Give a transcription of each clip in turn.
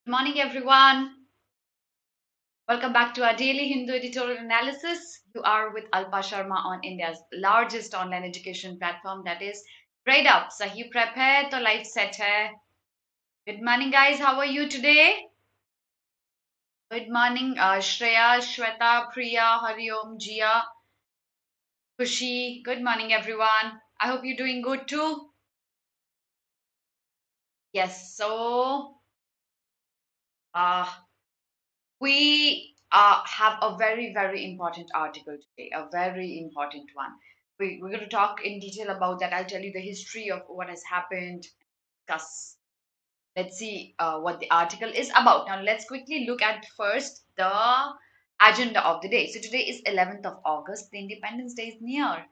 Good morning, everyone. Welcome back to our daily Hindu editorial analysis. You are with Alpa Sharma on India's largest online education platform, that is Gradeup. Sahi prep hai to life set hai. Good morning, guys. How are you today? Good morning, Shreya, Shweta, Priya, Hariom, Jia, Kushi. Good morning, everyone. I hope you're doing good too. Yes. Uh, We have a very, very important article today, a very important one. We're going to talk in detail about that. I'll tell you the history of what has happened, discuss. Let's see what the article is about. Now, let's quickly look at first the agenda of the day. So, today is 11th of August, the Independence Day is near.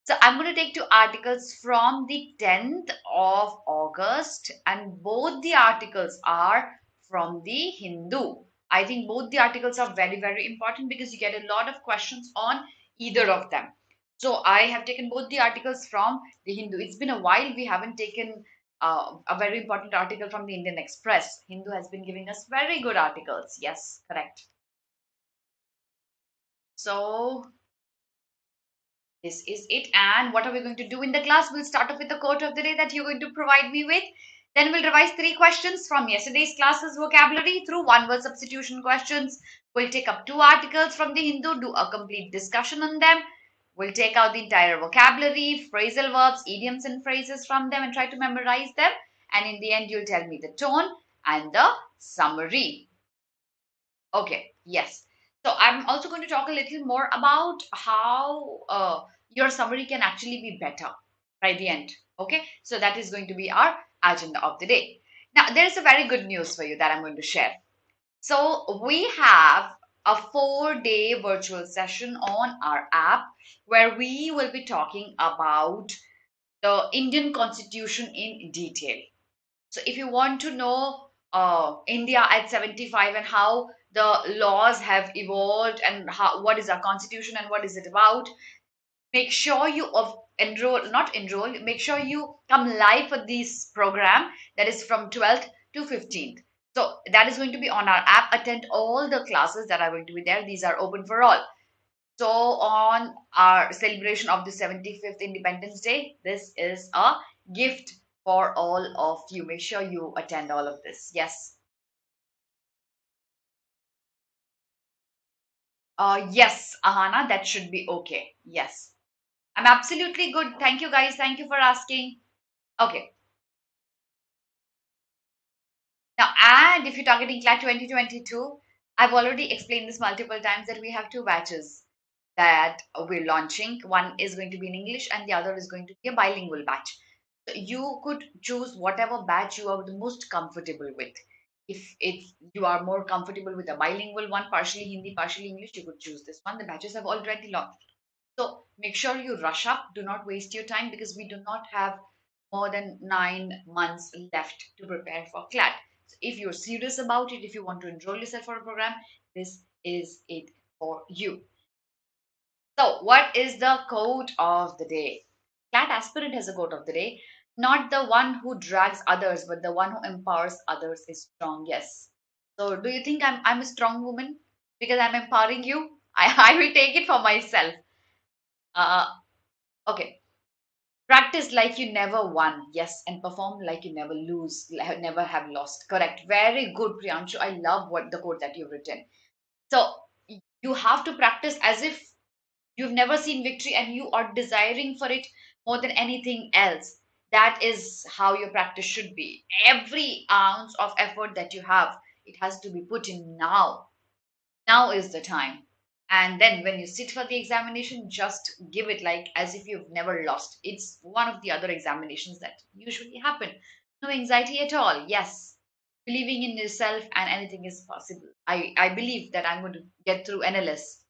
So, I'm going to take two articles from the 10th of August, and both the articles are from the Hindu. I think both the articles are very, very important because you get a lot of questions on either of them. So, I have taken both the articles from the Hindu. It's been a while we haven't taken a very important article from the Indian Express. Hindu has been giving us very good articles. Yes, correct. So, this is it. And what are we going to do in the class? We'll start off with the quote of the day that you're going to provide me with. Then we'll revise three questions from yesterday's class's vocabulary through one word substitution questions. We'll take up two articles from the Hindu, do a complete discussion on them. We'll take out the entire vocabulary, phrasal verbs, idioms, and phrases from them and try to memorize them. And in the end, you'll tell me the tone and the summary. Okay, yes. So I'm also going to talk a little more about how your summary can actually be better by the end. Okay, so that is going to be our agenda of the day. Now, there is a very good news for you that I'm going to share. So we have a 4-day virtual session on our app where we will be talking about the Indian Constitution in detail. So if you want to know India at 75 and how the laws have evolved and how what is our constitution and what is it about, make sure you not enroll, make sure you come live for this program that is from 12th to 15th. So that is going to be on our app. Attend all the classes that are going to be there. These are open for all. So on our celebration of the 75th Independence Day, this is a gift for all of you. Make sure you attend all of this. Yes. Yes, Ahana, that should be okay. Yes. I'm absolutely good. Thank you, guys. Thank you for asking. Okay. Now, and if you're targeting CLAT 2022, I've already explained this multiple times that we have two batches that we're launching. One is going to be in English and the other is going to be a bilingual batch. So you could choose whatever batch you are the most comfortable with. If you are more comfortable with a bilingual one, partially Hindi, partially English, you could choose this one. The batches have already launched. So make sure you rush up. Do not waste your time because we do not have more than 9 months left to prepare for CLAT. So if you're serious about it, if you want to enroll yourself for a program, this is it for you. So what is the quote of the day? CLAT aspirant has a quote of the day. Not the one who drags others, but the one who empowers others is strong. Yes. So do you think I'm a strong woman because I'm empowering you? I will take it for myself. Uh, okay. Practice like you never won. Yes. And perform like you never lose, never have lost. Correct. Very good, Priyanshu. I love what the quote that you've written. So you have to practice as if you've never seen victory and you are desiring for it more than anything else. That is how your practice should be. Every ounce of effort that you have, it has to be put in now. Now is the time. And then when you sit for the examination, just give it like as if you've never lost. It's one of the other examinations that usually happen. No anxiety at all. Yes. Believing in yourself and anything is possible. I believe that I'm going to get through NLS.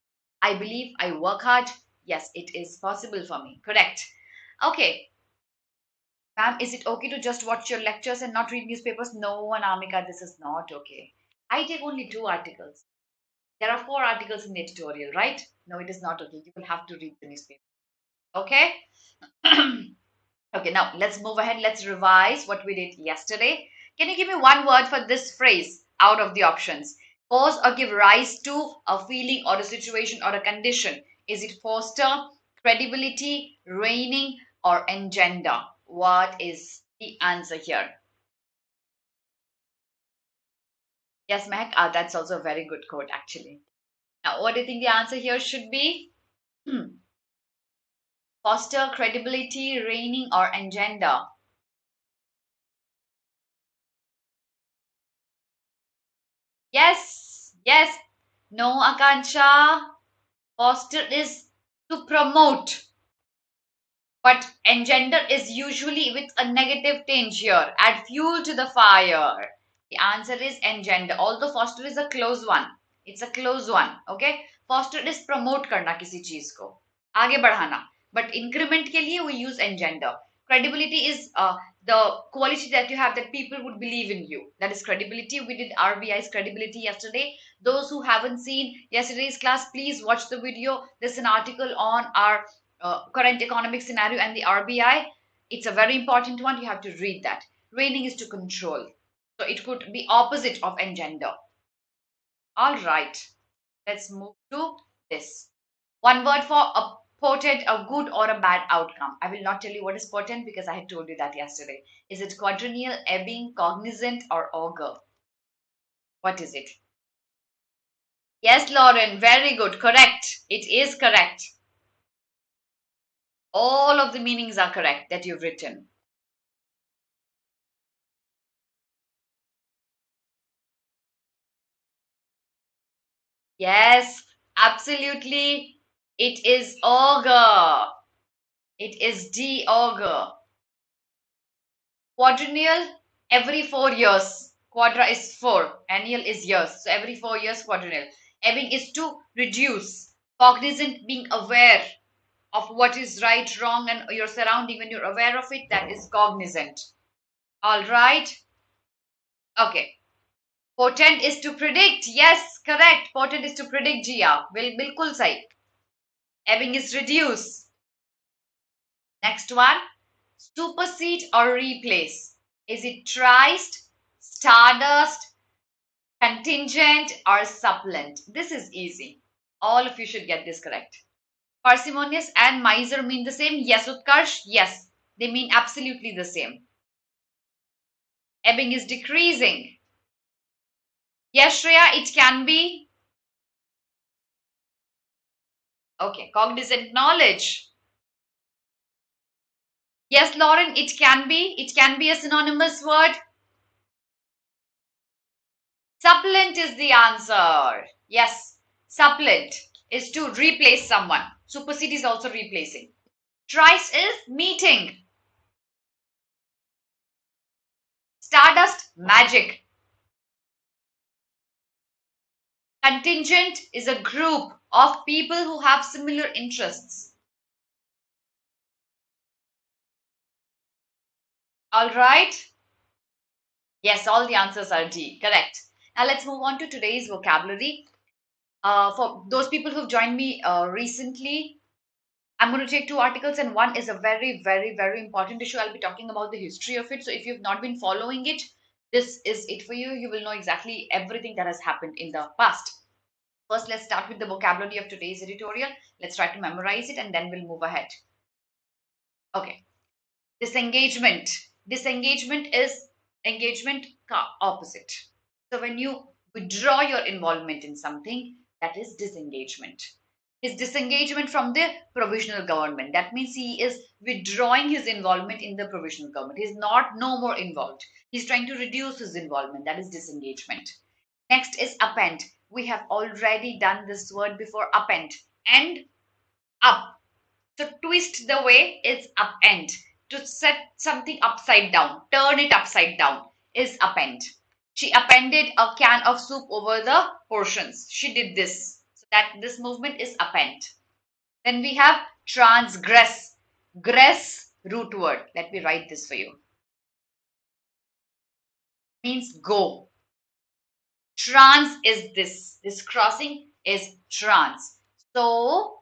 I believe I work hard. Yes, it is possible for me. Correct. Okay. Ma'am, is it okay to just watch your lectures and not read newspapers? No, Anamika, this is not okay. I take only two articles. There are four articles in the editorial, right? No, it is not okay. You will have to read the newspaper. Okay? Okay, now let's move ahead. Let's revise what we did yesterday. Can you give me one word for this phrase? out of the options. Cause or give rise to a feeling or a situation or a condition. Is it foster, credibility, reigning, or engender? What is the answer here? Yes, Mehak, that's also a very good quote actually. Now, what do you think the answer here should be? Foster, credibility, reigning, or engender? Yes, yes. No, Akansha. Foster is to promote, but engender is usually with a negative tinge here. Add fuel to the fire. The answer is engender. Although foster is a close one. It's a close one. Okay. Foster is promote करना किसी चीज को आगे बढ़ाना. But increment के लिए we use engender. Credibility is the quality that you have that people would believe in you. That is credibility. We did RBI's credibility yesterday. Those who haven't seen yesterday's class, please watch the video. There's an article on our current economic scenario and the RBI. It's a very important one. You have to read that. Reigning is to control. So it could be opposite of engender. All right. Let's move to this. One word for a potent, a good or a bad outcome. I will not tell you what is potent because I had told you that yesterday. Is it quadrennial, ebbing, cognizant, or auger? What is it? Yes, Lauren. Very good. Correct. It is correct. All of the meanings are correct that you've written. Yes, absolutely. It is auger. It is D auger. Quadrennial, every 4 years. Quadra is 4. Annual is years. So every 4 years, quadrennial. Ebbing is to reduce. Cognizant, being aware of what is right, wrong, and your surrounding. When you're aware of it, that is cognizant. All right. Okay. Potent is to predict. Yes, correct. Potent is to predict, Jia. Bilkul sahi. Ebbing is reduce. Next one. Supersede or replace. Is it triced, stardust, contingent, or supplant? This is easy. All of you should get this correct. Parsimonious and miser mean the same. Yes, Utkarsh. Yes, they mean absolutely the same. Ebbing is decreasing. Yes, Shreya, it can be. Okay, cognizant knowledge. Yes, Lauren, it can be. It can be a synonymous word. Supplant is the answer. Yes, supplant is to replace someone. Supersede is also replacing. Trice is meeting. Stardust, magic. Contingent is a group of people who have similar interests. All right. Yes, all the answers are D. Correct. Now let's move on to today's vocabulary. For those people who've joined me recently, I'm going to take two articles, and one is a very, very, very important issue. I'll be talking about the history of it. So if you've not been following it, this is it for you. You will know exactly everything that has happened in the past. First, let's start with the vocabulary of today's editorial. Let's try to memorize it and then we'll move ahead. Okay. Disengagement. Disengagement is engagement opposite. So when you withdraw your involvement in something, that is disengagement. His disengagement from the provisional government. That means he is withdrawing his involvement in the provisional government. He's not no more involved. He's trying to reduce his involvement. That is disengagement. Next is append. We have already done this word before, append. End, up. So twist the way is upend. To set something upside down, turn it upside down is append. She appended a can of soup over the portions. She did this. So that this movement is append. Then we have transgress. Gress, root word. Let me write this for you. Means go. Trans is this. This crossing is trans. So,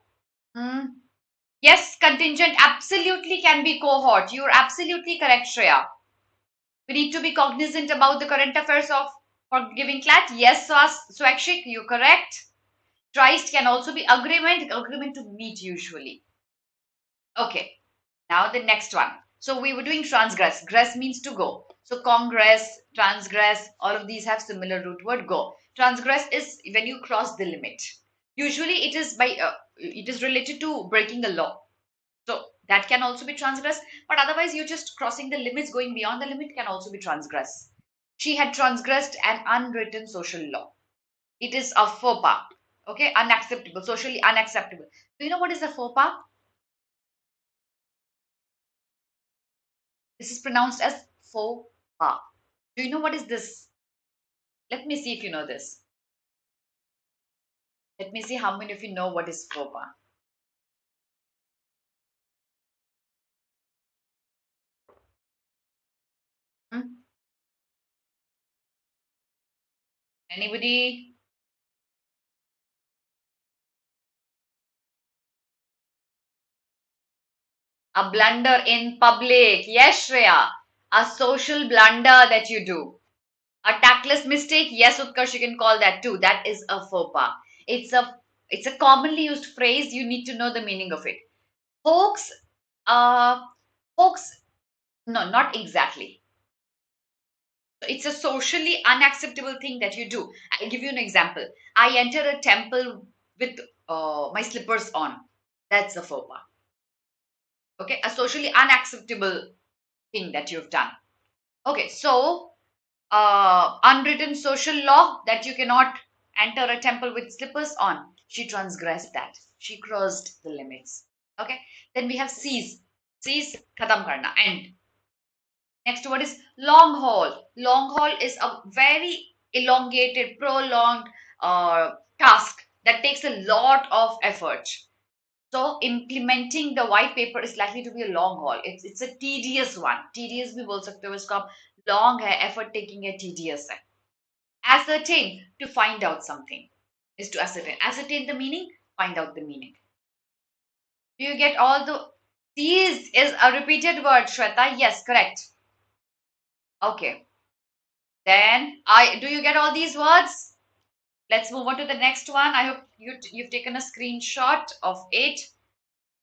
yes, contingent absolutely can be cohort. You're absolutely correct, Shreya. We need to be cognizant about the current affairs of for giving CLAT? Yes, Swakshik, you correct. Trist can also be agreement to meet usually. Okay, now the next one. So we were doing transgress. Gress means to go. So congress, transgress, all of these have similar root word go. Transgress is when you cross the limit. Usually it is related to breaking a law. So that can also be transgress, but otherwise you're just crossing the limits, going beyond the limit can also be transgress. She had transgressed an unwritten social law. It is a faux pas. Okay, unacceptable, socially unacceptable. Do you know what is a faux pas? This is pronounced as faux pas. Do you know what is this? Let me see if you know this. Let me see how many of you know what is faux pas. Hmm? Anybody? A blunder in public. Yes, Shreya. A social blunder that you do. A tactless mistake. Yes, Utkarsh, you can call that too. That is a faux pas. It's a it's a commonly used phrase. You need to know the meaning of it. Hoax. Uh, hoax. No, not exactly. So it's a socially unacceptable thing that you do. I'll give you an example. I enter a temple with my slippers on. That's a faux pas. Okay, a socially unacceptable thing that you've done. Okay, so unwritten social law that you cannot enter a temple with slippers on. She transgressed that. She crossed the limits. Okay, then we have cease. Cease, khatam karna, end. Next word is long haul. Long haul is a very elongated, prolonged task that takes a lot of effort. So implementing the white paper is likely to be a long haul. It's a tedious one. Tedious भी बोल सकते हो इसको आप. Long है, effort taking है, tedious है. Ascertain, to find out something, is to ascertain. Ascertain the meaning, find out the meaning. Do you get all the? These is a repeated word, Shweta. Yes, correct. Okay. Then I do you get all these words? Let's move on to the next one. I hope you've taken a screenshot of it.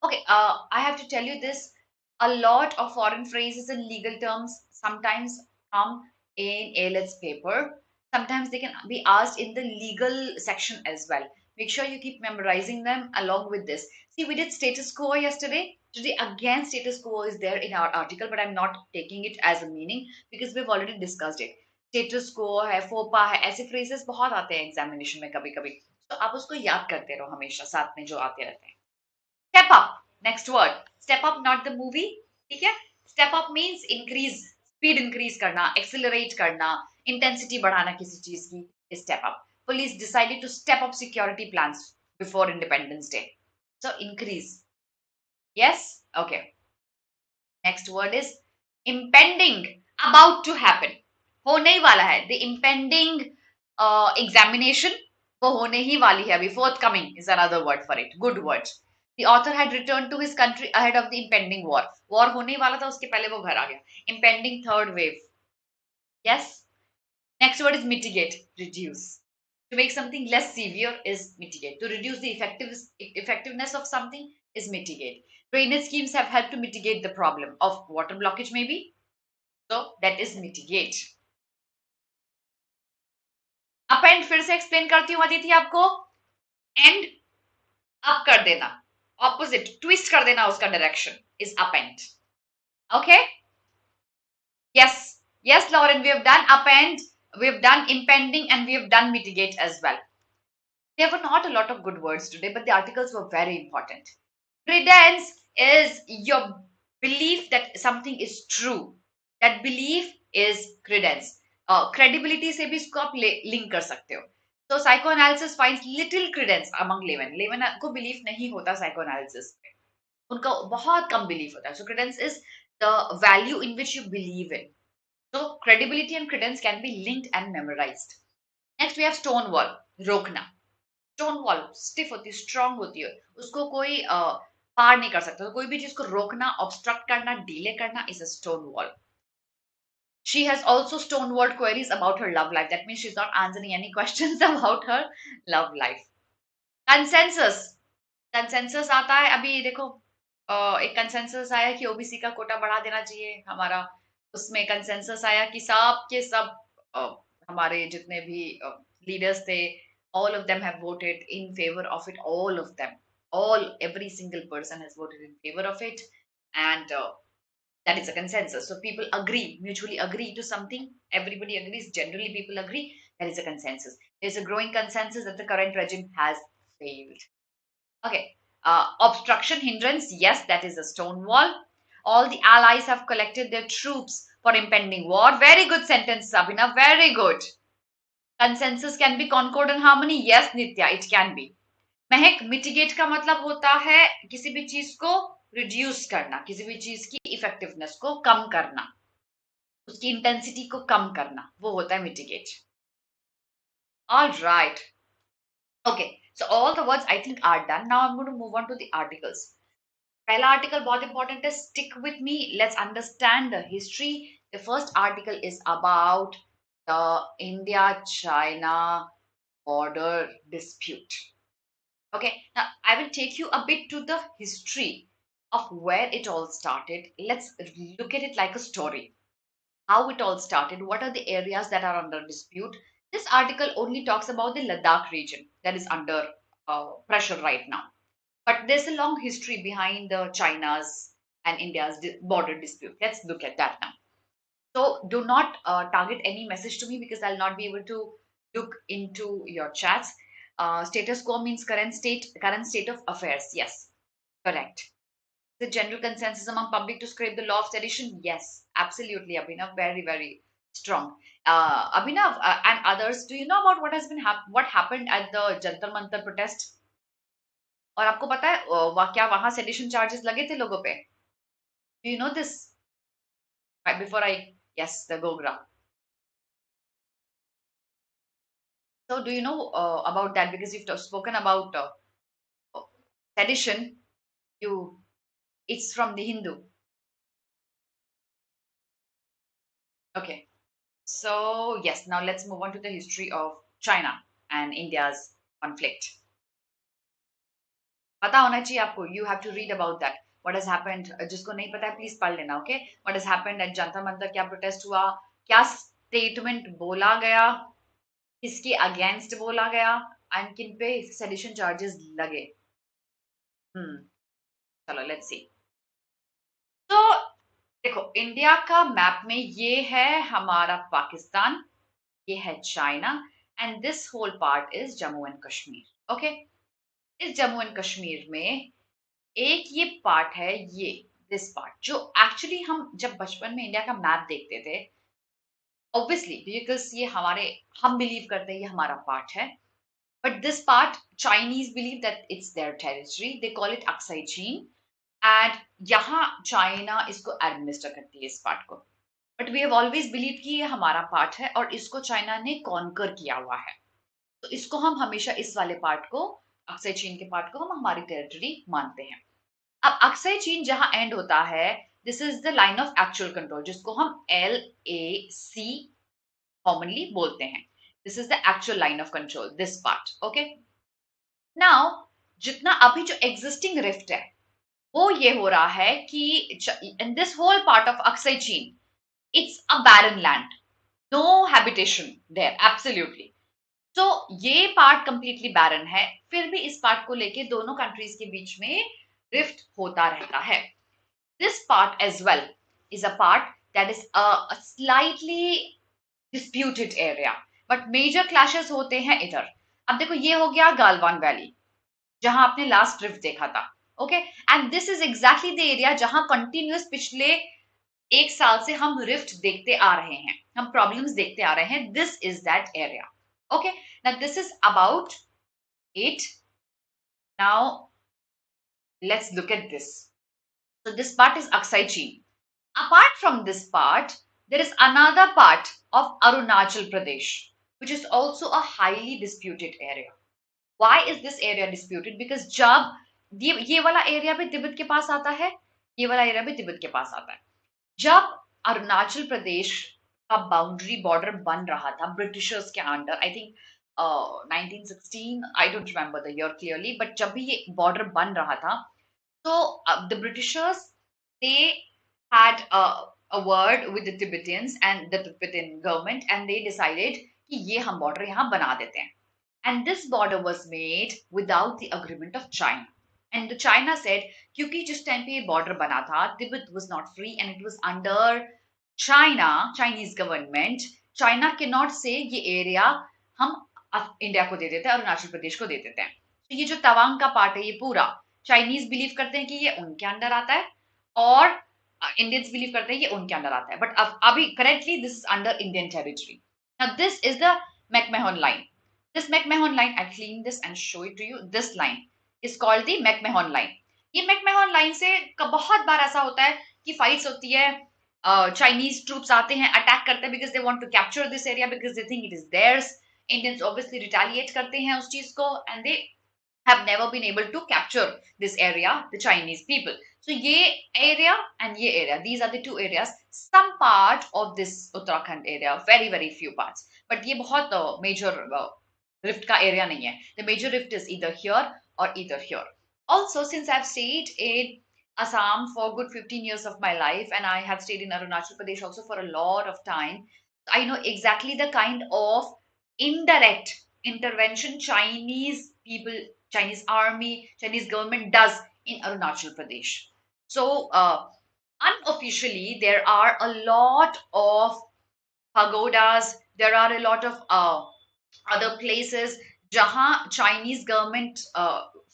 Okay, I have to tell you this. A lot of foreign phrases and legal terms sometimes come in ALS paper. Sometimes they can be asked in the legal section as well. Make sure you keep memorizing them along with this. See, we did status quo yesterday. Today, again, status quo is there in our article, but I'm not taking it as a meaning because we've already discussed it. Status quo है, फोपा है, ऐसे phrases बहुत आते हैं examination में कभी कभी. तो आप उसको याद करते रहो हमेशा साथ में जो आते रहते हैं. Step up. Next word. Step up, not the movie. ठीक है? Step up means increase, speed increase करना, accelerate करना, intensity बढ़ाना किसी चीज की. Step up. Police decided to step up security plans before Independence Day. So increase. Yes? Okay. Next word is impending. About to happen. होने ही वाला है. The impending examination वो होने ही वाली है अभी. Forthcoming is another word for it. Good word. The author had returned to his country ahead of the impending war. War होने ही वाला था उसके पहले वो घर आ गया. Impending third wave. Yes. Next word is mitigate. Reduce. To make something less severe is mitigate. To reduce the effectiveness of something is mitigate. Drainage schemes have helped to mitigate the problem of water blockage maybe. So that is mitigate. Append फिर से explain करती हूँ अदिति आपको. End up कर देना. Opposite twist कर देना उसका direction is append. Okay. Yes. Yes, Lauren, we have done append, we have done impending, and we have done mitigate as well. There were not a lot of good words today, but the articles were very important. Credence is your belief that something is true. That belief is credence. Credibility से भी इसको आप link कर सकते हो. So psychoanalysis finds little credence among laymen. Laymen को belief नहीं होता psychoanalysis पे. उनका बहुत कम belief होता है. So credence is the value in which you believe in. So credibility and credence can be linked and memorized. Next we have stone wall, रोकना. Stone wall stiff होती है, strong होती है. उसको कोई पार नहीं कर सकता. तो कोई भी चीज को रोकना, obstruct करना, delay करना is a stone wall. She has also stonewalled queries about her love life. That means she's not answering any questions about her love life. Consensus. Consensus आता है अभी देखो, एक कंसेंसस आया कि ओबीसी का कोटा बढ़ा देना चाहिए हमारा। उसमें कंसेंसस आया कि सब के सब अ, हमारे जितने भी लीडर्स थे, all of them have voted in favor of it, all of them, all every single person has voted in favor of it, and that is a consensus. So people agree, mutually agree to something, everybody agrees, generally people agree, that is a consensus. There's a growing consensus that the current regime has failed. Okay. Obstruction, hindrance, yes, that is a stone wall. All the allies have collected their troops for impending war. Very good sentence, Sabina. Very good. Consensus can be concord and harmony. Yes, Nitya, it can be. Mahak, mitigate का मतलब होता है किसी भी चीज को reduce करना, किसी भी चीज की effectiveness को कम करना, उसकी intensity को कम करना, वो होता है mitigate. All right. Okay. So all the words I think are done. Now I'm going to move on to the articles. पहला आर्टिकल बहुत इंपॉर्टेंट है, stick with me, let's understand the history. The first article is about the India China border dispute. Okay, now I will take you a bit to the history of where it all started. Let's look at it like a story. How it all started, what are the areas that are under dispute. This article only talks about the Ladakh region that is under pressure right now. But there's a long history behind the China's and India's border dispute. Let's look at that now. So do not target any message to me because I'll not be able to look into your chats. Status quo means current state of affairs. Yes, correct. The general consensus among public to scrape the law of sedition. Yes, absolutely, Abhinav. Very, very strong. Abhinav and others, do you know about what has been what happened at the Jantar Mantar protest? और आपको पता है क्या वहां sedition charges लगे थे लोगों पे? Do you know this? Before I, yes, the Gogra. So do you know about that? Because you've spoken about sedition, you, it's from the Hindu. Okay, so yes, now let's move on to the history of China and India's conflict. पता होना चाहिए आपको. You have to read about that. What has happened? जिसको नहीं पता है please पढ़ लेना. Okay, what has happened at Jantar Mantar? क्या प्रोटेस्ट हुआ? क्या स्टेटमेंट बोला गया? किसके अगेंस्ट बोला गया? एंड किन पे सेडिशन चार्जेस लगे? चलो लेट्स सी. तो देखो, इंडिया का मैप में ये है हमारा पाकिस्तान, ये है China, and this whole part is Jammu and Kashmir. Okay, इस जम्मू एंड कश्मीर में एक ये पार्ट है, ये दिस पार्ट, जो एक्चुअली हम जब बचपन में इंडिया का मैप देखते थे, ऑब्वियसली बिकॉज ये हमारे, हम बिलीव करते हैं ये हमारा पार्ट है, but this part Chinese believe that it's their territory, they call it Aksai Chin, and यहाँ चाइना इसको एडमिनिस्टर करती है इस पार्ट को. But we have always believe कि ये हमारा पार्ट है और इसको चाइना ने कॉन्कर किया हुआ है, तो इसको हम हमेशा इस वाले पार्ट को, अक्साई चीन के पार्ट को हम हमारी टेरिटरी मानते हैं. अब अक्साई चीन जहां एंड होता है, this is the line of actual control, जिसको हम LAC कॉमनली बोलते हैं. This is the actual line of control, this part. Okay, now जितना अभी जो एग्जिस्टिंग रिफ्ट है वो ये हो रहा है कि in this whole part of Aksai Chin, it's a barren land, no habitation there, absolutely. तो ये पार्ट कंप्लीटली बैरन है, फिर भी इस पार्ट को लेके दोनों कंट्रीज के बीच में रिफ्ट होता रहता है. This part as well is a part that is a slightly disputed area, but major clashes होते हैं इधर. अब देखो, ये हो गया गालवान वैली जहां आपने लास्ट रिफ्ट देखा था. Okay, and this is exactly the area जहां कंटिन्यूअस पिछले एक साल से हम रिफ्ट देखते आ रहे हैं, हम प्रॉब्लम्स देखते आ रहे हैं. This is that area. Okay, now this is about it. Now let's look at this. So this part is Aksai Chin. Apart from this part, there is another part of Arunachal Pradesh, which is also a highly disputed area. Why is this area disputed? Because जब ये वाला area भी तिब्बत के पास आता है, ये वाला area भी तिब्बत के पास आता है. जब अरुणाचल प्रदेश का बाउंड्री बॉर्डर बन रहा था ब्रिटिशर्स के under, I think 1916, I don't remember the year clearly, but जब भी ये बॉर्डर बन रहा था, तो the Britishers they had a word with the Tibetans and the Tibetan government, and they decided कि ये हम बॉर्डर यहाँ बना देते हैं. And this border was made without the agreement of China. And the China said, क्योंकि जिस time पे ये बॉर्डर बना था, Tibet was not free and it was under China, Chinese government. China cannot say ये एरिया हम India को दे देते हैं, अरुणाचल प्रदेश को दे देते हैं. तो ये जो तवांग का पार्ट है, ये पूरा चाइनीज बिलीव करते हैं कि ये उनके अंडर आता है, और इंडियंस बिलीव करते हैं ये उनके अंडर आता है. बट अभी currently this is under Indian territory. Now this is the McMahon line. This McMahon line, I'll clean this and show it to you. This line is called the McMahon line. ये McMahon line से बहुत बार ऐसा होता है कि fights होती है, Chinese troops आते हैं, अटैक करते हैं because they want to capture this area because they think it is theirs. Indians obviously retaliate करते हैं उस चीज को, and they have never been able to capture this area, the Chinese people. So ये area and ये area, these are the two areas. Some part of this Uttarakhand area, very few parts, but ये बहुत major rift का area नहीं है. The major rift is either here or either here. Also, since I've stayed in Assam for good 15 years of my life, and I have stayed in Arunachal Pradesh also for a lot of time, I know exactly the kind of indirect intervention Chinese people, Chinese army, Chinese government does in Arunachal Pradesh. So, unofficially, there are a lot of pagodas, there are a lot of other places जहां Chinese government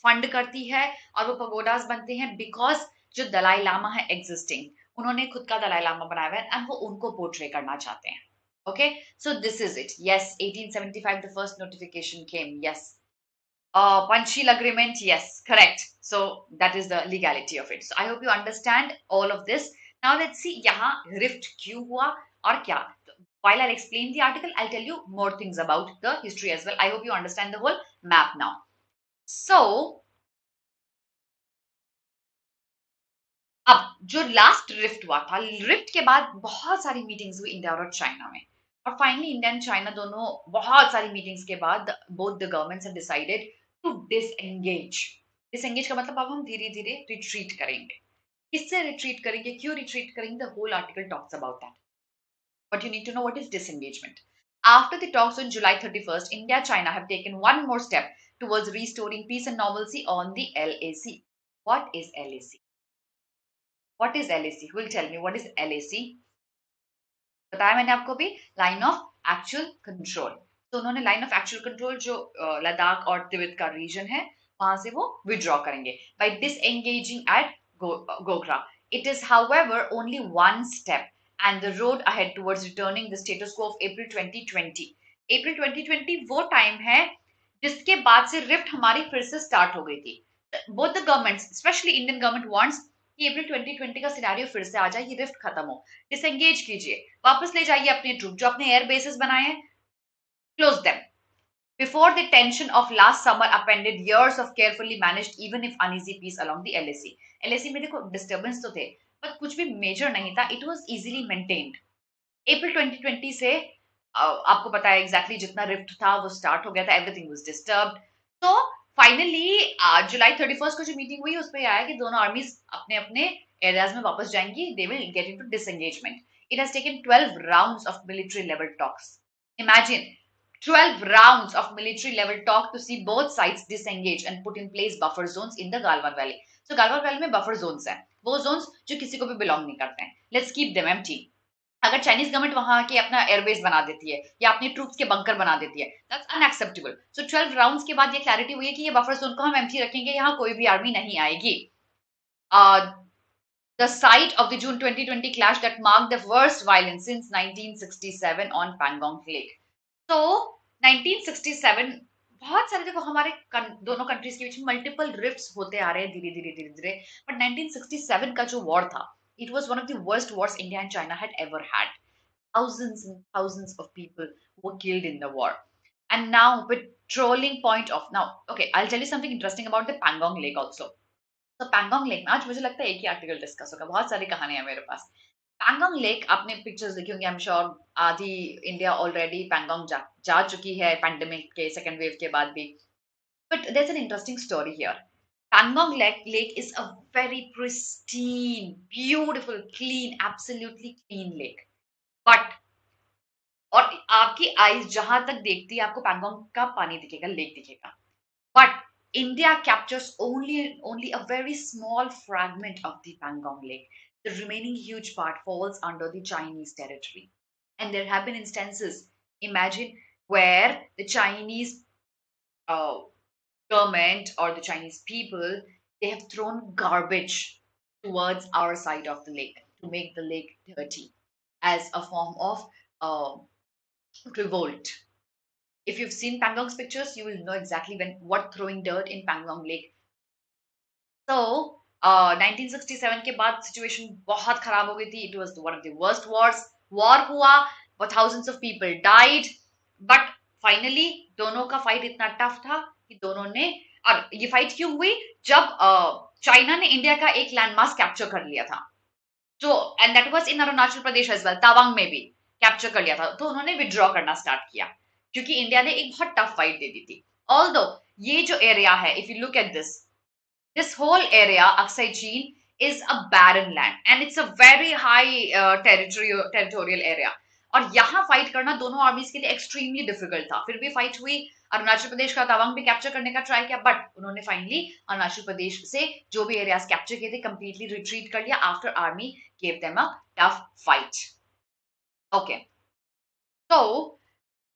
fund करती है और वो pagodas बनते हैं, because जो दलाई लामा है existing, उन्होंने खुद का दलाई लामा बनाया है एंड वो उनको पोर्ट्रे करना चाहते हैं. Okay, so this is it. Yes, 1875 the first notification came. Yes, Panchsheel agreement. Yes, correct. So that is the legality of it. So I hope you understand all of this. Now let's see यहाँ rift क्यों हुआ और क्या. While I'll explain the article, I'll tell you more things about the history as well. I hope you understand the whole map now. So, अब जो last rift हुआ था, rift के बाद बहुत सारी मीटिंग्स हुई इंडिया और चाइना में, और फाइनली इंडिया एंड चाइना दोनों बहुत सारी मीटिंग्स के बाद both the governments have decided to disengage. Disengage का मतलब अब हम धीरे धीरे रिट्रीट करेंगे. किससे रिट्रीट करेंगे, क्यों रिट्रीट करेंगे, the whole article talks about that. But you need to know what is disengagement. After the talks on July 31st, India and China have taken one more step towards restoring peace and normalcy on the LAC. What is LAC? What is LAC? Who will tell me what is LAC? बताया मैंने आपको भी, line of actual control. तो उन्होंने line of actual control जो लद्दाख और तिब्बत का reason है वहां से वो विड्रॉ करेंगे by disengaging at Gogra. It is, however, only one step and the road ahead towards returning the status quo of April 2020. April 2020 वो टाइम है जिसके बाद से रिफ्ट हमारी फिर से स्टार्ट हो गई थी. Both the governments, specially Indian government wants कि अप्रैल 2020 का सिनेरियो फिर से आ जाए, ये रिफ्ट खत्म हो. डिसएंगेज कीजिए, वापस ले जाइए अपने ट्रूप जो अपने एयर बेसिस बनाए हैं, close them. Before the tension of last summer appended years of carefully managed, even if uneasy peace along the LAC. LAC में देखो डिस्टर्बेंस तो थे, पर कुछ भी मेजर नहीं था. It was easily maintained. April 2020 से आपको पता है एग्जैक्टली जितना रिफ्ट था वो स्टार्ट हो गया था. Everything was disturbed. तो फाइनली जुलाई 31st को जो मीटिंग हुई उस पर आया कि दोनों आर्मीज अपने अपने एरियाज में वापस जाएंगी. They will get into disengagement. It has taken 12 rounds of military level talks. Imagine 12 rounds of military level talk to see both sides disengage and put in place buffer zones in the Galwan Valley. So Galwan Valley में buffer zones हैं, वो zones जो किसी को भी belong नहीं करते हैं. Let's keep them empty. अगर चाइनीज गवर्नमेंट वहां के अपना एयरबेस बना देती है या अपने ट्रूप्स के बंकर बना देती है, that's unacceptable. So 12 राउंड्स के बाद ये क्लैरिटी हुई है कि ये बफर जोन को हम एम्प्टी रखेंगे, यहाँ कोई भी आर्मी नहीं आएगी. The site of the June 2020 clash that marked the worst violence since 1967 on Pangong Lake. तो 1967 बहुत सारे, देखो हमारे दोनों कंट्रीज के बीच में मल्टीपल रिफ्ट्स होते आ रहे हैं धीरे धीरे, बट 1967 का जो वॉर था, it was one of the worst Wars India and China had ever had. Thousands and thousands of people were killed in the war. And now patrolling point of now, okay, I'll tell you something interesting about the Pangong Lake also. तो Pangong lake में आज मुझे लगता है एक ही article discuss होगा, बहुत सारी कहानियां मेरे पास. पैंगोंग लेक आपने पिक्चर्स देखी होंगी, आई एम श्योर आधी इंडिया ऑलरेडी पैंगोंग जा चुकी है पैंडेमिक के सेकेंड वेव के बाद भी. But there is an interesting story here. Pangong lake is a very pristine, beautiful, clean, absolutely clean lake. But और आपकी आईज जहां तक देखती है आपको पैंगोंग का पानी दिखेगा, लेक दिखेगा. But India captures only a very small fragment of the Pangong Lake. The remaining huge part falls under the Chinese territory. And there have been instances, imagine, where the Chinese uh, government or the Chinese people, they have thrown garbage towards our side of the lake to make the lake dirty as a form of uh, revolt. If you've seen Pangong's pictures, you will know exactly what throwing dirt in Pangong Lake. So, 1967 के बाद situation बहुत खराब हो गई थी. It was one of the worst wars. War हुआ, but thousands of people died. But finally, दोनों का fight इतना tough था कि दोनों ने, और ये fight क्यों हुई? जब चाइना ने इंडिया का एक लैंडमार्क कैप्चर कर लिया था. तो and that was in Arunachal Pradesh as well, Tawang में भी कैप्चर कर लिया था. तो उन्होंने विड्रॉ करना स्टार्ट किया क्योंकि इंडिया ने एक बहुत टफ फाइट दे दी थी. ऑल्दो ये जो एरिया है, if you look at this whole area, Aksai Chin, is a barren land and it's a very high territorial area. और यहाँ फाइट करना दोनों आर्मीज के लिए एक्सट्रीमली डिफिकल्ट था. फिर भी फाइट हुई. अरुणाचल प्रदेश का तवांग भी कैप्चर करने का ट्राई किया, बट उन्होंने फाइनली अरुणाचल प्रदेश से जो भी एरियाज कैप्चर किए थे कंप्लीटली रिट्रीट कर लिया after army gave them a tough fight. Okay, so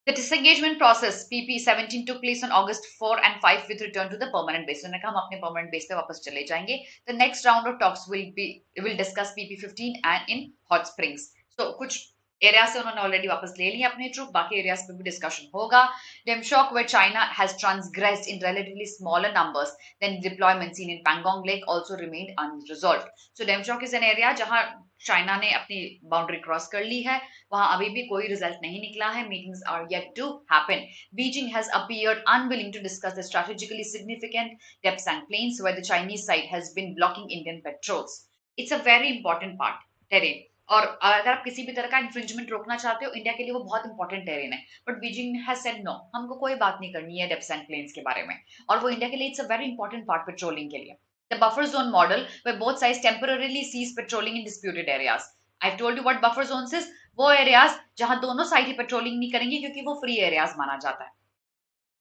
the disengagement process PP17 took place on August 4 and 5 with return to the permanent base. So हम अपने permanent base पे वापस चले जाएंगे. The next round of talks will discuss PP15 and in Hot Springs. So कुछ area से उन्होंने already वापस ले लिया अपने ट्रूप, बाकी एरियाज पे भी डिस्कशन होगा. Demchok, where China has transgressed in relatively smaller numbers than deployments seen in Pangong Lake, also remained unresolved. So Demchok is an area जहां चाइना ने अपनी बाउंड्री क्रॉस कर ली है, वहां अभी भी कोई रिजल्ट नहीं निकला है. Meetings are yet to happen. Beijing has appeared unwilling to discuss the strategically significant Depsang Plains where the Chinese side has been blocking Indian patrols. It's a very important part, terrain. और अगर आप किसी भी तरह का infringement रोकना चाहते हो, इंडिया के लिए वो बहुत इंपॉर्टेंट टेरेन है. But Beijing has said no, हमको कोई बात नहीं करनी है डेप्सैंग प्लेन्स के बारे में. और वो इंडिया के लिए it's a very important part patrolling के लिए. The buffer zone model, where both sides temporarily cease patrolling in disputed areas. I've told you what buffer zones is. वो areas जहां दोनों साइड ही पेट्रोलिंग नहीं करेंगे क्योंकि वो फ्री एरियाज माना जाता है,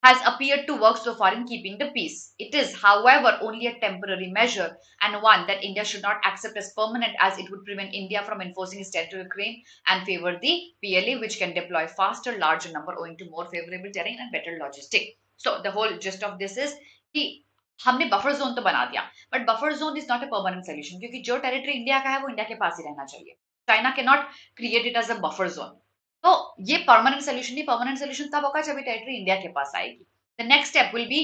has appeared to work so far in keeping the peace. It is, however, only a temporary measure and one that India should not accept as permanent, as it would prevent India from enforcing its territorial claim and favor the PLA, which can deploy faster, larger number owing to more favorable terrain and better logistic. So the whole gist of this is कि हमने buffer zone तो बना दिया, but buffer zone is not a permanent solution क्योंकि जो territory India का है वो इंडिया के पास ही रहना चाहिए. China can not create it as a buffer zone. तो ये परमानेंट सोल्यूशन नहीं. परमानेंट सोल्यूशन तब होगा जब ये टेरिटरी इंडिया के पास आएगी. The next step will be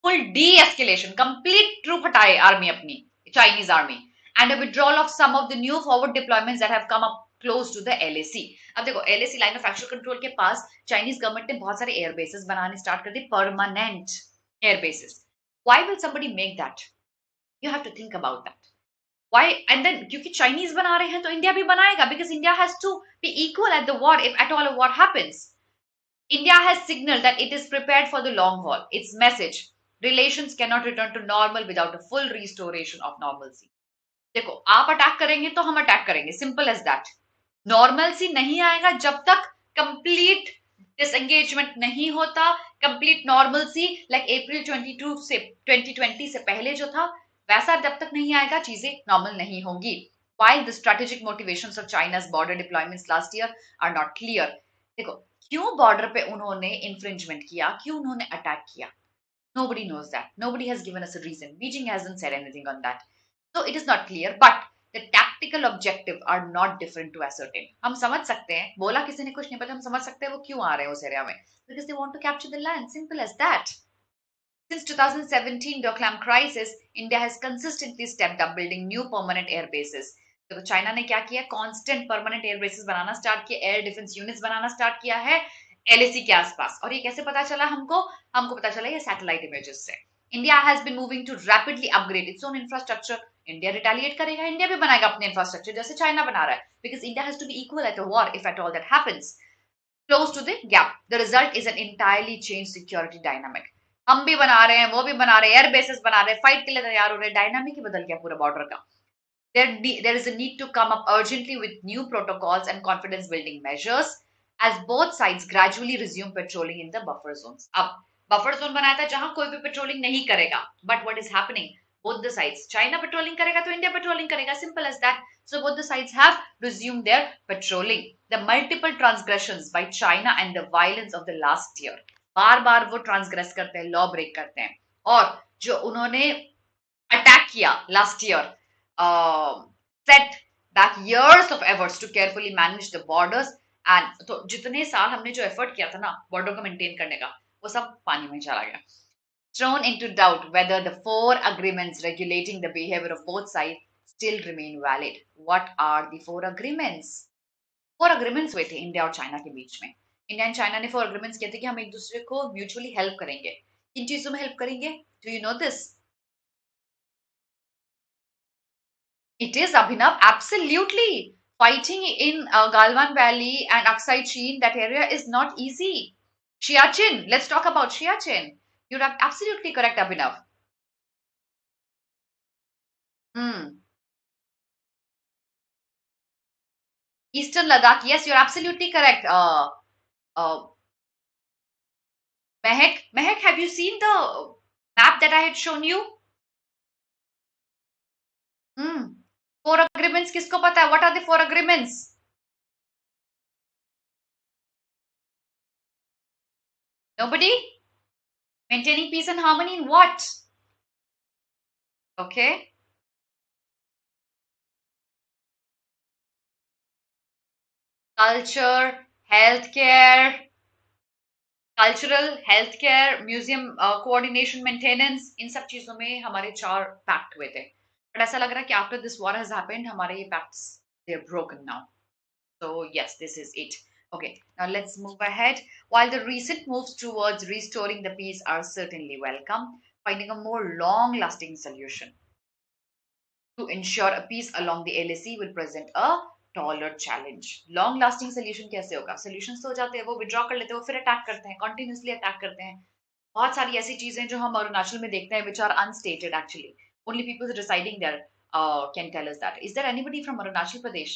full de escalation, complete troop हटाए आर्मी अपनी, Chinese army, and a withdrawal of some of the new forward deployments that have come up close to the LAC. अब देखो LAC line of actual control के पास Chinese government ने बहुत सारे air bases बनाने start कर दी, permanent air bases. Why will somebody make that? You have to think about that. Why? And then क्योंकि चाइनीज बना रहे हैं तो इंडिया भी बनाएगा, because India has to be equal at the war if at all a war happens. India has signaled that it is prepared for the long haul. Its message: relations cannot return to normal without a full restoration of normalcy. देखो, आप attack करेंगे तो हम attack करेंगे, simple as that. Normalcy नहीं आएगा जब तक कंप्लीट डिसएंगेजमेंट नहीं होता. कंप्लीट नॉर्मलसी लाइक अप्रैल 2020 से पहले जो था वैसा जब तक नहीं आएगा, चीजें नॉर्मल नहीं होंगी. While the strategic motivations of China's border deployments last year are not clear. देखो, क्यों बॉर्डर पे उन्होंने इन्फ्रिंजमेंट किया, क्यों उन्होंने अटैक किया? Nobody knows that. Nobody has given us a reason. Beijing hasn't said anything on that. So it is not clear, but the tactical objective are not different to ascertain. हम समझ सकते हैं, बोला किसी ने कुछ नहीं पता, हम समझ सकते हैं वो क्यों आ रहे हैं उस एरिया में. Because they want to capture the land. Simple as that. Since 2017 Doklam crisis, India has consistently stepped up building new permanent air bases. तो चाइना ने क्या किया? कांस्टेंट परमानेंट एयर बेसेस बनाना स्टार्ट किया, एयर डिफेंस यूनिट्स बनाना start किया है LAC के आसपास. और ये कैसे पता चला हमको? हमको पता चला ये सैटेलाइट इमेजेस से. India has been moving to rapidly upgrade its own infrastructure India retaliate करेगा, इंडिया भी बनाएगा अपने इंफ्रास्ट्रक्चर जैसे चाइना बना रहा है, because India has to be equal at a war if at all that happens close to the gap. The result is an entirely changed security dynamic. हम भी बना रहे हैं, वो भी बना रहे हैं, एयर बेसिस बना रहे हैं, फाइट के लिए तैयार हो रहे हैं, डायनामिक ही बदल गया पूरा बॉर्डर का. There is a need to come up urgently with new protocols and confidence building measures as both sides gradually resume patrolling in the buffer zones. अब buffer zone बनाया था जहां कोई भी पेट्रोलिंग नहीं करेगा, but what is happening? Both the sides, China patrolling करेगा तो India patrolling करेगा, simple as that. So both the sides have resumed their patrolling. The multiple transgressions by China and the violence of the last year, बार बार वो transgress करते हैं, law break करते हैं, और जो उन्होंने अटैक किया last year, set back years of efforts to carefully manage the borders, and तो जितने साल हमने जो एफर्ट किया था ना बॉर्डर को मेंटेन करने का, वो सब पानी में चला गया. Thrown into doubt whether the four agreements regulating the behavior of both sides still remain valid. What are the four agreements? Four agreements हुए थे इंडिया और चाइना के बीच में. इंडिया एंड चाइना ने फोर अग्रीमेंट्स किए थे कि हम एक दूसरे को म्यूचुअली हेल्प करेंगे. किन चीजों में हेल्प करेंगे? Do you know this? It is, Abhinav, absolutely. Fighting in Galwan Valley and Aksai Chin, that area is not easy. Siachen, let's talk about Siachen. You're absolutely correct, Abhinav. Hmm. Eastern Ladakh, yes, you're absolutely correct. Mehek, have you seen the map that I had shown you? Hmm. Four agreements, kisko pata hai? What are the four agreements? Nobody? Maintaining peace and harmony in what? Okay. Culture, healthcare, cultural, health care, museum coordination, maintenance, इन सब चीजों में हमारे 4 pact हुए थे. But ऐसा लग रहा है कि after this war has happened हमारे ये pacts they are broken now. So yes, this is it. Okay, now let's move ahead. While the recent moves towards restoring the peace are certainly welcome, finding a more long-lasting solution to ensure a peace along the LAC will present a taller challenge. Long lasting solution कैसे होगा? Solutions तो हो जाते हैं, वो withdraw कर लेते हैं, वो फिर अटैक करते हैं, continuously अटैक करते हैं. बहुत सारी ऐसी चीजें जो हम अरुणाचल में देखते हैं which are unstated actually. Only people residing there can tell us that. Is there anybody from Arunachal Pradesh?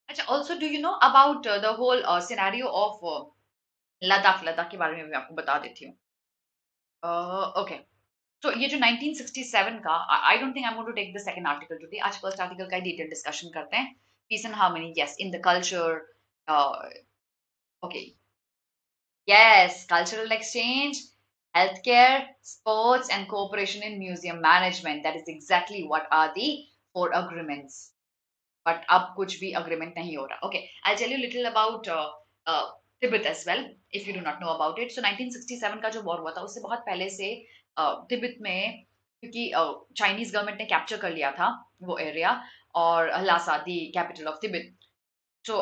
अच्छा, also do you know about the whole scenario of Ladakh? Ladakh के बारे में मैं आपको बता देती हूँ. Okay. तो ये जो 1967 का, I don't think I am going to take the second article today. आज फर्स्ट आर्टिकल का ही डिटेल डिस्कशन करते हैं. Peace and harmony, yes, in the culture. Okay, yes, cultural exchange, healthcare, sports, and cooperation in museum management. That is exactly what are the four agreements. But अब कुछ भी agreement नहीं हो रहा. Okay, I'll tell you a little about Tibet as well, if you do not know about it. So 1967 का जो war हुआ था उससे बहुत पहले से तिब्बत में, क्योंकि चाइनीज गवर्नमेंट ने कैप्चर कर लिया था वो एरिया, और ल्हासा दी कैपिटल ऑफ तिब्बत. तो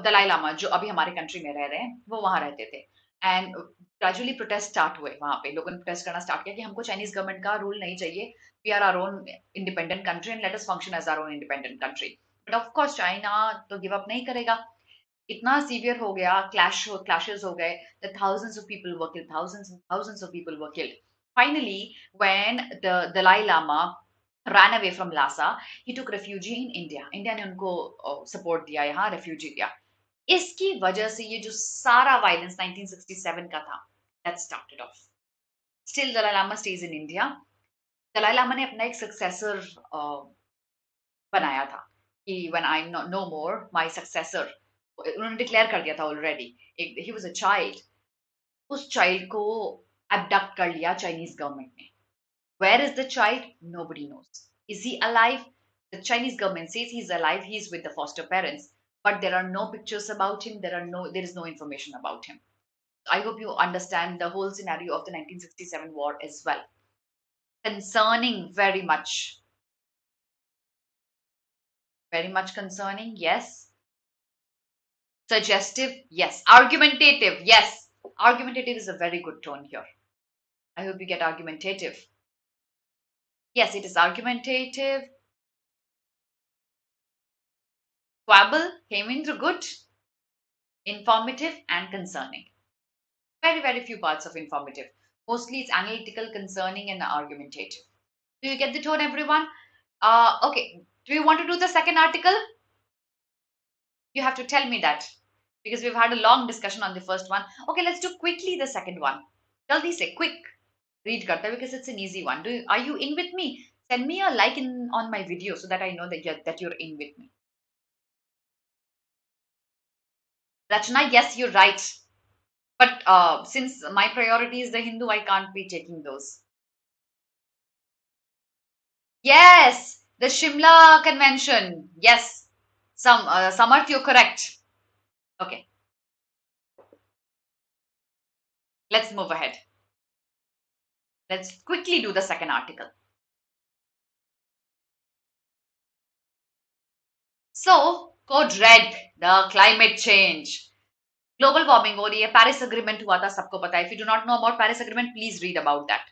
दलाई लामा जो अभी हमारे कंट्री में रह रहे हैं वो वहां रहते थे. एंड ग्रेजुअली प्रोटेस्ट स्टार्ट हुए, वहां पे लोगों ने प्रोटेस्ट करना स्टार्ट किया कि हमको चाइनीज गवर्नमेंट का रूल नहीं चाहिए. We are our own independent country and let us function as our own independent country. But of course China तो गिव अप नहीं करेगा. इतना सीवियर हो गया, क्लैशेस हो गए, that thousands of people were killed, thousands and thousands of people were killed. Finally, when the Dalai Lama ran away from Lhasa, he took refuge in India. India ने उनको support दिया, यहाँ refugee दिया. इसकी वजह से ये जो सारा वायलेंस 1967 का था, that started off. Still Dalai Lama stays in India. Dalai Lama ने अपना एक सक्सेसर बनाया था कि when I'm no more, my successor, उन्होंने डिक्लेयर कर दिया था already. He was a child. उस चाइल्ड को अबडक्ट कर लिया चाइनीज गवर्नमेंट ने. Where is the child? Nobody knows. Is he alive? The Chinese government says he is alive, he is with the foster parents, but there are no pictures about him, there is no information about him. I hope you understand the whole scenario of the 1967 war as well. Concerning, very much concerning, yes. Suggestive, yes. Argumentative, yes. Argumentative is a very good tone here. I hope you get argumentative. Yes, it is argumentative. Quabble came into good, informative, and concerning. Very, very few parts of informative. Mostly it's analytical, concerning, and argumentative. Do you get the tone, everyone? Okay. Do you want to do the second article? You have to tell me that because we've had a long discussion on the first one. Okay, let's do quickly the second one. Jaldi se, quick. Read karta because it's an easy one. Are you in with me? Send me a like in on my video so that I know that you're in with me. Rachna, yes, you're right. But since my priority is the Hindu, I can't be taking those. Yes, the Shimla Convention. Yes, Samarth, you're correct. Okay, let's move ahead. Let's quickly do the second article. So, code red, the climate change. Global warming हो रही है, Paris Agreement हुआ था, सबको पता है. If you do not know about Paris Agreement, please read about that.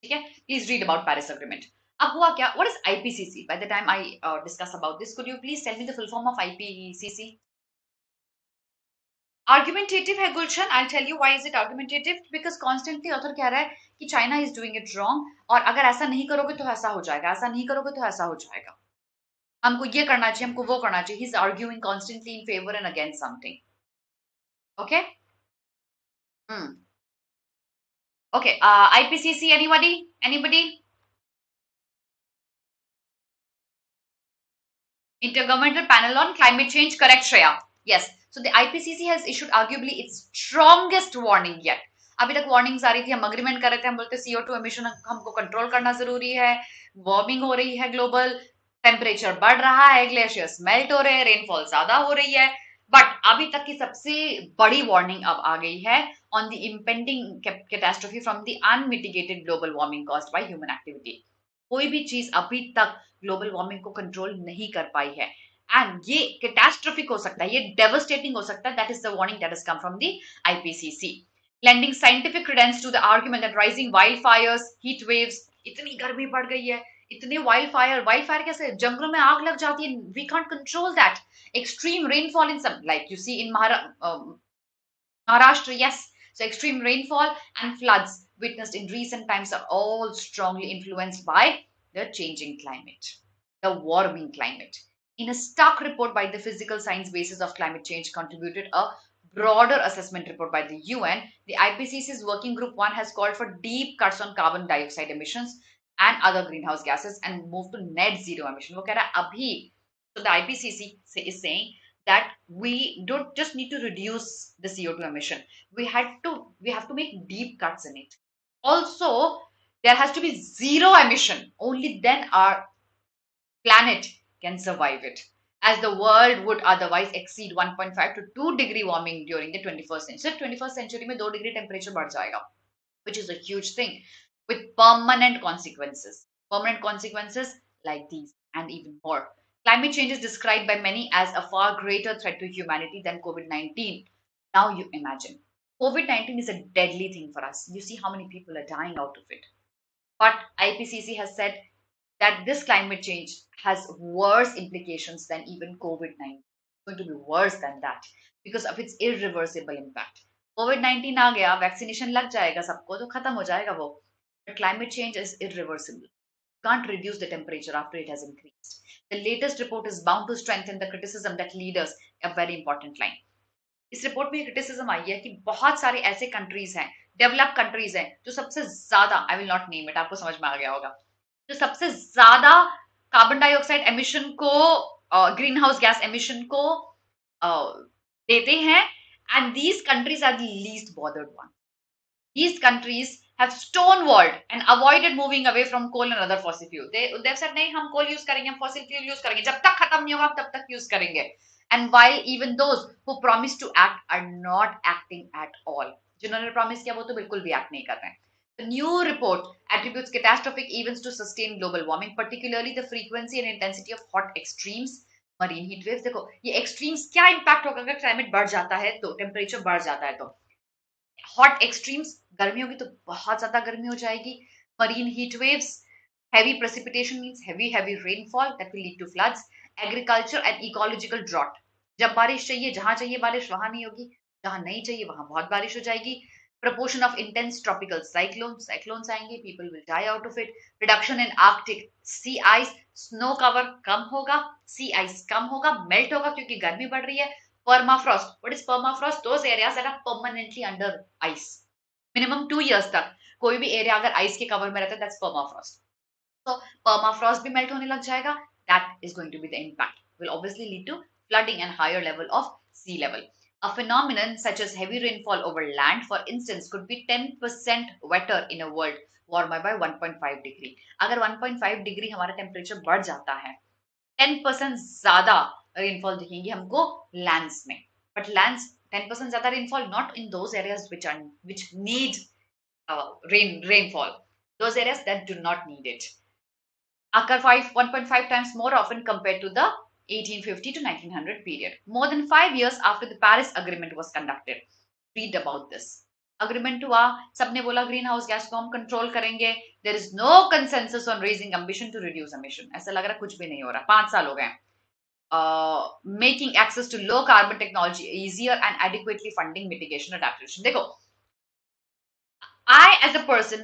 ठीक है? Please read about Paris Agreement. अब हुआ क्या? What is IPCC? By the time I discuss about this, could you please tell me the full form of IPCC? Argumentative है गुलशन. I'll tell you why is it argumentative? Because constantly author कह रहा है कि China is doing it wrong और अगर ऐसा नहीं करोगे तो ऐसा हो जाएगा, ऐसा नहीं करोगे तो ऐसा हो जाएगा. हमको ये करना चाहिए, हमको वो करना चाहिए. He's arguing constantly in favor and against something. Okay? Okay. IPCC. Anybody? Anybody? Intergovernmental Panel on Climate Change. Correct, Shreya. Yes. So the IPCC has issued arguably its strongest warning yet. अभी तक warnings आ रही थी, हम agreement कर रहे थे, हम बोलते CO2 एमिशन हमको कंट्रोल करना जरूरी है, वार्मिंग हो रही है, ग्लोबल टेम्परेचर बढ़ रहा है, ग्लेशियर्स मेल्ट हो रहे हैं, रेनफॉल ज्यादा हो रही है. बट अभी तक की सबसे बड़ी वार्निंग अब आ गई है on the impending catastrophe from the unmitigated global warming caused by human activity. कोई भी चीज अभी तक ग्लोबल वार्मिंग को कंट्रोल नहीं कर पाई है एंड ये कैटास्ट्रोफिक हो सकता है, ये डेवस्टेटिंग हो सकता है. That is the warning that has come from the IPCC. lending scientific credence to the argument that rising wildfires, heat waves, इतनी गर्मी बढ़ गई है, इतने वाइल्ड फायर कैसे, जंगलों में आग लग जाती है, we can't control that. Extreme rainfall in some like you see in Maharashtra, yes. So extreme rainfall and floods witnessed in recent times are all strongly influenced by the changing climate, the warming climate. In a stark report by the Physical Science Basis of Climate Change contributed a broader assessment report by the UN, the IPCC's Working Group 1 has called for deep cuts on carbon dioxide emissions and other greenhouse gases and move to net zero emission. वो कह रहा है अभी, so the IPCC is saying that we don't just need to reduce the CO2 emission. We have to make deep cuts in it. Also, there has to be zero emission. Only then our planet can survive it, as the world would otherwise exceed 1.5 to 2 degree warming during the 21st century. So 21st century में 2 degree temperature बढ़ जाएगा, which is a huge thing with permanent consequences. Permanent consequences like these and even more. Climate change is described by many as a far greater threat to humanity than COVID-19. Now you imagine, COVID-19 is a deadly thing for us. You see how many people are dying out of it. But IPCC has said that this climate change has worse implications than even COVID-19. It's going to be worse than that because of its irreversible impact. COVID-19 आ गया, vaccination लग जाएगा सबको तो खत्म हो जाएगा वो. But climate change is irreversible. You can't reduce the temperature after it has increased. The latest report is bound to strengthen the criticism that leaders, a very important line. इस रिपोर्ट में क्रिटिसिज्म आई है कि बहुत सारे ऐसे countries हैं, develop countries हैं, जो सबसे ज्यादा, I will not name it, आपको समझ में आ गया होगा, जो सबसे ज्यादा कार्बन डाइऑक्साइड एमिशन को, ग्रीन हाउस गैस एमिशन को देते हैं. And these countries are the least bothered one. These countries have stonewalled and avoided moving away from coal and other fossil fuel. They've said नहीं हम coal use करेंगे, हम fossil fuel use करेंगे, जब तक खत्म नहीं होगा तब तक use करेंगे. And while even those who promise to act are not acting at all. जिन्होंने promise किया वो तो बिल्कुल भी act नहीं कर रहे हैं. The new report attributes catastrophic events to sustained global warming, particularly the frequency and intensity of hot extremes, marine heat waves. देखो ये extremes क्या impact होगा अगर climate बढ़ जाता है तो, temperature बढ़ जाता है तो. हॉट एक्सट्रीम्स, गर्मी होगी तो बहुत ज्यादा गर्मी हो जाएगी. Marine heat waves, Heavy precipitation means heavy rainfall that will lead to floods. Agriculture and ecological drought. जब बारिश चाहिए बारिश वहां नहीं होगी, जहां नहीं चाहिए वहां बहुत बारिश हो जाएगी. Proportion of intense tropical cyclones आएंगे, people will die out of it. Reduction in Arctic sea ice, snow cover कम होगा, sea ice कम होगा, melt होगा क्योंकि गर्मी बढ़ रही है. Permafrost, what is permafrost? Those areas that are permanently under ice, minimum 2 years तक कोई भी एरिया अगर आइस के कवर में रहता है, that's permafrost. So permafrost भी मेल्ट होने लग जाएगा. That is going to be the impact. Will obviously lead to flooding and higher level of sea level. A phenomenon such as heavy rainfall over land, for instance, could be 10% wetter in a world warmer by 1.5 degree. अगर 1.5 degree हमारा temperature बढ़ जाता है, 10% ज्यादा rainfall दिखेंगे हमको lands में. But lands 10% ज्यादा rainfall not in those areas which need rainfall. Those areas that do not need it occur 1.5 times more often compared to the 1850 to 1900 period. More than 5 years after the Paris Agreement was conducted. Read about this. Agreement हुआ, सबने बोला green house gas को हम control करेंगे. There is no consensus on raising ambition to reduce emission. ऐसा लग रहा कुछ भी नहीं हो रहा. 5 साल हो गए. Making access to low carbon technology easier and adequately funding mitigation adaptation. देखो, I as a person,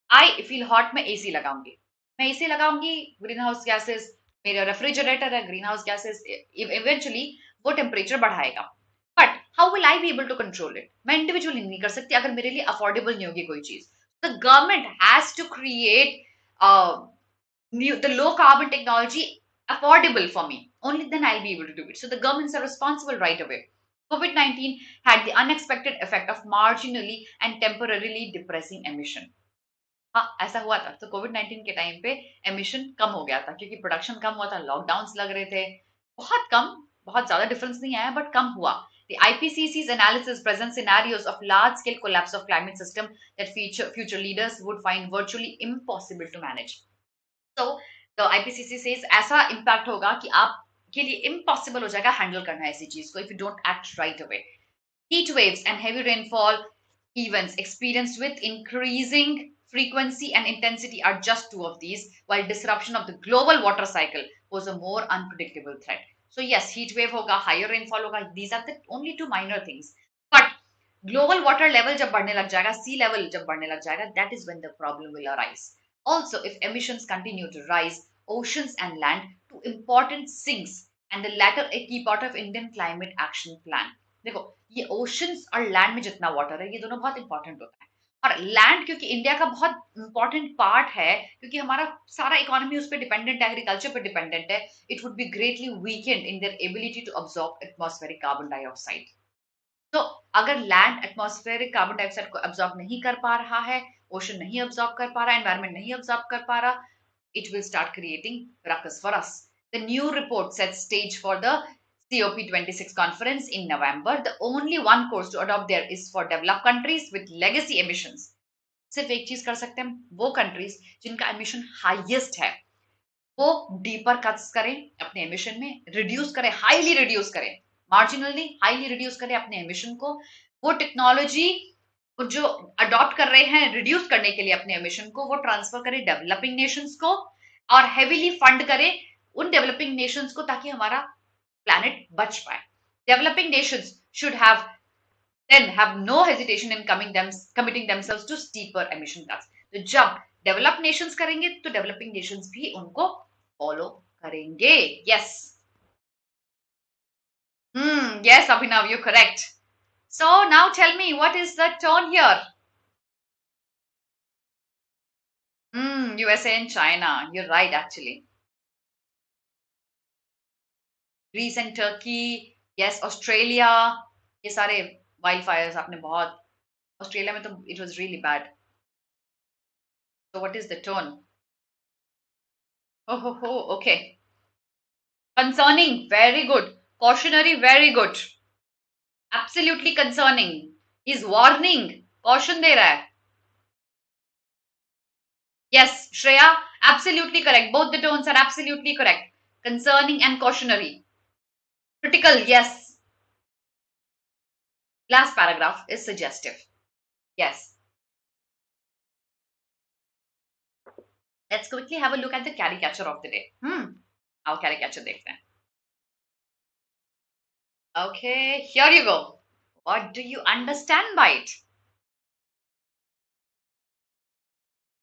I feel hot में AC लगाऊंगी. मैं AC लगाऊंगी, ग्रीन हाउस गैसेस, मेरा रेफ्रिजरेटर है, ग्रीन हाउस गैसेस इवेंचुअली वो टेम्परेचर बढ़ाएगा. But how will I be able to control it? मैं इंडिविजुअली नहीं कर सकती अगर मेरे लिए अफोर्डेबल नहीं होगी कोई चीज. The government has to create the low carbon technology affordable for me. Only then I'll be able to do it. So the governments are responsible right away. COVID-19 had the unexpected effect of marginally and temporarily depressing emission. हाँ, ऐसा हुआ था. तो कोविड-19 के time पे emission कम हो गया था क्योंकि प्रोडक्शन कम हुआ था, लॉकडाउन्स लग रहे थे. बहुत कम, बहुत ज्यादा डिफरेंस नहीं आया बट कम हुआ. The IPCC's analysis presents scenarios of large-scale collapse of climate system that future leaders would find virtually impossible to manage. So the IPCC says ऐसा impact होगा कि आपके लिए impossible हो जाएगा हैंडल करना ऐसी चीज को if you don't act right away. Heat waves and heavy rainfall events experienced with increasing frequency and intensity are just two of these, while disruption of the global water cycle pose a more unpredictable threat. So yes, heat wave hoga, higher rainfall hoga, these are the only two minor things. But global water level jab badhne lag jayega, sea level jab badhne lag jayega, that is when the problem will arise. Also, if emissions continue to rise, oceans and land, two important sinks, and the latter a key part of Indian climate action plan. देखो, ये oceans और land में जितना water है ये दोनों बहुत important होता है. और लैंड क्योंकि इंडिया का बहुत इंपॉर्टेंट पार्ट है, क्योंकि हमारा सारा इकोनॉमी उस पर डिपेंडेंट है, एग्रीकल्चर पर डिपेंडेंट है, it would be greatly weakened in their ability to absorb atmospheric carbon dioxide. तो अगर लैंड एटमॉस्फेरिक कार्बन डाइऑक्साइड को अब्सॉर्ब नहीं कर पा रहा है, ओशन नहीं अब्सॉर्ब कर पा रहा है, एनवायरमेंट नहीं अब्सॉर्ब कर पा रहा, it will start creating ruckus for us. The new report sets stage for the COP26 conference in November. The only one course to adopt there is for developed countries with legacy emissions. सिर्फ एक चीज कर सकते हैं, वो countries जिनका emission highest है वो डीपर कट्स करें अपने एमिशन में, रिड्यूस करें, हाईली रिड्यूस करें, मार्जिनली हाईली रिड्यूस करें अपने एमिशन को. वो टेक्नोलॉजी जो अडॉप्ट कर रहे हैं रिड्यूस करने के लिए अपने एमिशन को, वो ट्रांसफर करें डेवलपिंग नेशंस को और हेवीली फंड करें उन डेवलपिंग नेशंस को ताकि हमारा प्लैनेट बच पाए. Developing Nations should have then have no hesitation in committing themselves to steeper emission cuts. तो जब डेवलप नेशंस करेंगे तो डेवलपिंग नेशंस भी उनको फॉलो करेंगे. yes yes Abhinav, you're correct. So now tell me, what is the tone here? USA and China, you're right actually. Greece and Turkey, yes, Australia, ये सारे wildfires आपने बहुत, Australia में तो it was really bad. So what is the tone? Okay. Concerning, very good. Cautionary, very good. Absolutely concerning. Is warning, caution दे रहा है. Yes, Shreya, absolutely correct. Both the tones are absolutely correct. Concerning and cautionary. Critical, yes. Last paragraph is suggestive. Yes. Let's quickly have a look at the caricature of the day. Our caricature देखते हैं. Okay, here you go. What do you understand by it?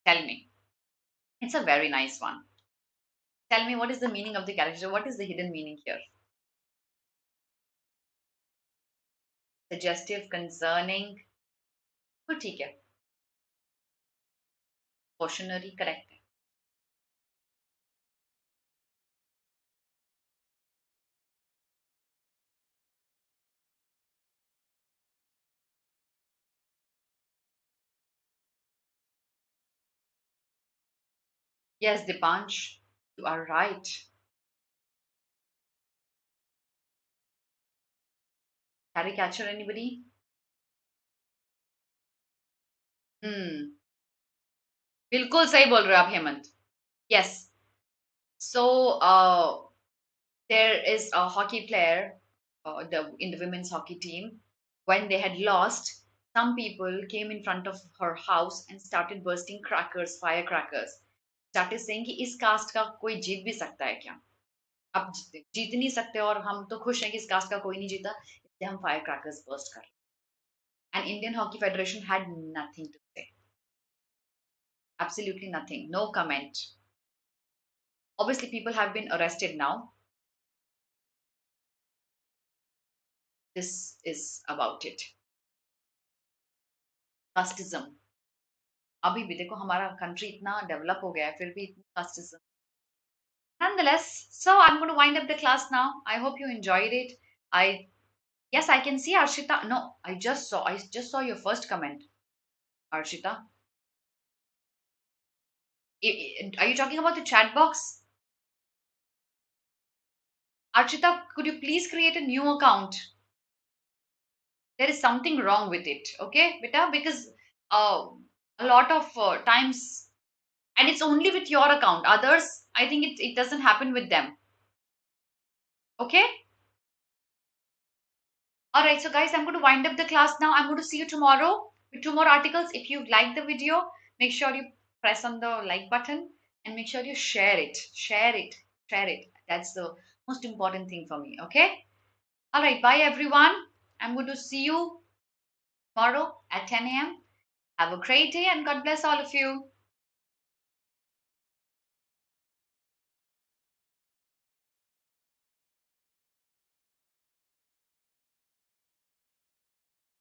Tell me. It's a very nice one. Tell me, what is the meaning of the caricature? What is the hidden meaning here? Suggestive, concerning. तो ठीक है. Cautionary, correct. Yes, Dipansh, you are right. Caricature, anybody? Hmm. बिल्कुल सही बोल रहे हो आप Hemant. Yes. So, there is a hockey player in the women's hockey team. When they had lost, some people came in front of her house and started bursting crackers, firecrackers. Started saying कि इस cast का कोई जीत भी सकता है क्या? आप जीत नहीं सकते और हम तो खुश हैं कि इस कास्ट का कोई नहीं जीता, इसलिए हम फायर क्रैकर्स बर्स्ट कर रहे हैं. And Indian Hockey Federation had nothing to say. Absolutely nothing. No comment. Obviously, people have been arrested now. This is about it. Casteism. अभी भी देखो हमारा कंट्री इतना डेवलप हो गया है फिर भी इतनी casteism. Nonetheless, so I'm going to wind up the class now. I hope you enjoyed it. I Yes, I can see Arshita. No, I just saw your first comment, Arshita. Are you talking about the chat box? Archita, could you please create a new account? There is something wrong with it, okay, beta? Because uh, a lot of times, and it's only with your account. Others, I think it doesn't happen with them. Okay? All right, so guys, I'm going to wind up the class now. I'm going to see you tomorrow with two more articles. If you like the video, make sure you press on the like button and make sure you share it. Share it. Share it. That's the most important thing for me. Okay? All right, bye everyone. I'm going to see you tomorrow at 10 a.m. Have a great day and God bless all of you.